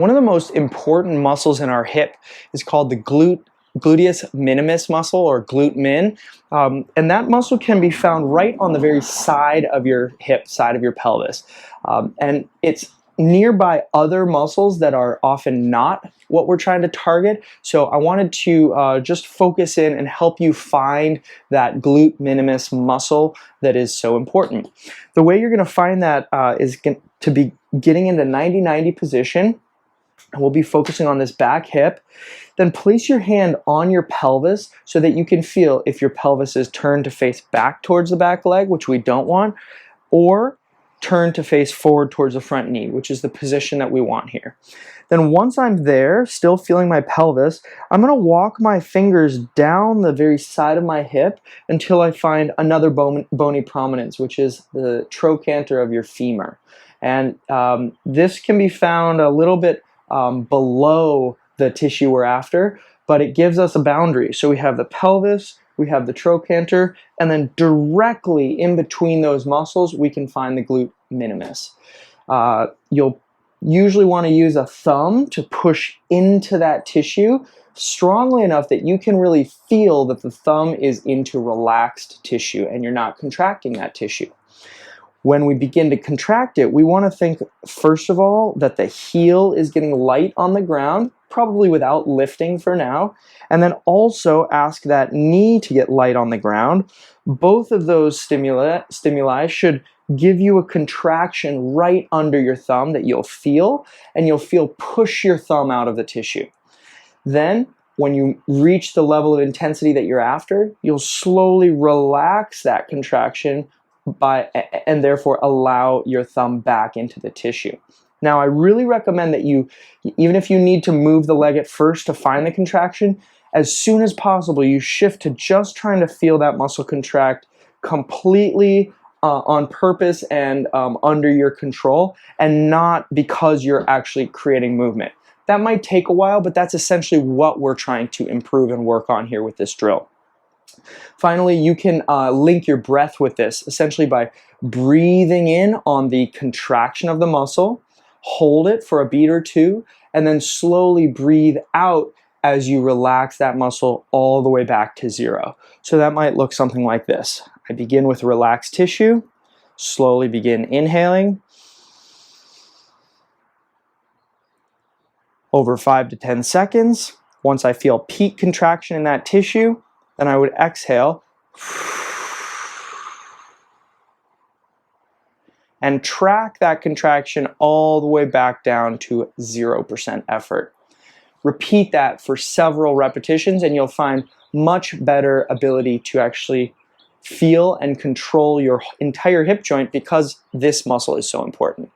One of the most important muscles in our hip is called the Gluteus Minimus muscle, or glute min, and that muscle can be found right on the very side of your hip, side of your pelvis, and it's nearby other muscles that are often not what we're trying to target. So I wanted to just focus in and help you find that glute minimus muscle that is so important. The way you're going to find that is to be getting into 90-90 position. And we'll be focusing on this back hip. Then place your hand on your pelvis so that you can feel if your pelvis is turned to face back towards the back leg, which we don't want, or turn to face forward towards the front knee, which is the position that we want here. Then once I'm there, still feeling my pelvis, I'm going to walk my fingers down the very side of my hip until I find another bony prominence, which is the trochanter of your femur. And this can be found a little bit below the tissue we're after, but it gives us a boundary. So we have the pelvis, we have the trochanter, and then directly in between those muscles, we can find the glute minimus. You'll usually want to use a thumb to push into that tissue strongly enough that you can really feel that the thumb is into relaxed tissue and you're not contracting that tissue. When we begin to contract it, we want to think, first of all, that the heel is getting light on the ground, probably without lifting for now, and then also ask that knee to get light on the ground. Both of those stimuli should give you a contraction right under your thumb that you'll feel, and you'll feel push your thumb out of the tissue. Then, when you reach the level of intensity that you're after, you'll slowly relax that contraction and therefore allow your thumb back into the tissue. Now, I really recommend that you, even if you need to move the leg at first to find the contraction, as soon as possible, you shift to just trying to feel that muscle contract completely on purpose and under your control, and not because you're actually creating movement. That might take a while, but that's essentially what we're trying to improve and work on here with this drill. Finally, you can link your breath with this, essentially by breathing in on the contraction of the muscle, hold it for a beat or two, and then slowly breathe out as you relax that muscle all the way back to zero. So that might look something like this. I begin with relaxed tissue, slowly begin inhaling. Over 5 to 10 seconds, once I feel peak contraction in that tissue, then I would exhale and track that contraction all the way back down to 0% effort. Repeat that for several repetitions and you'll find much better ability to actually feel and control your entire hip joint because this muscle is so important.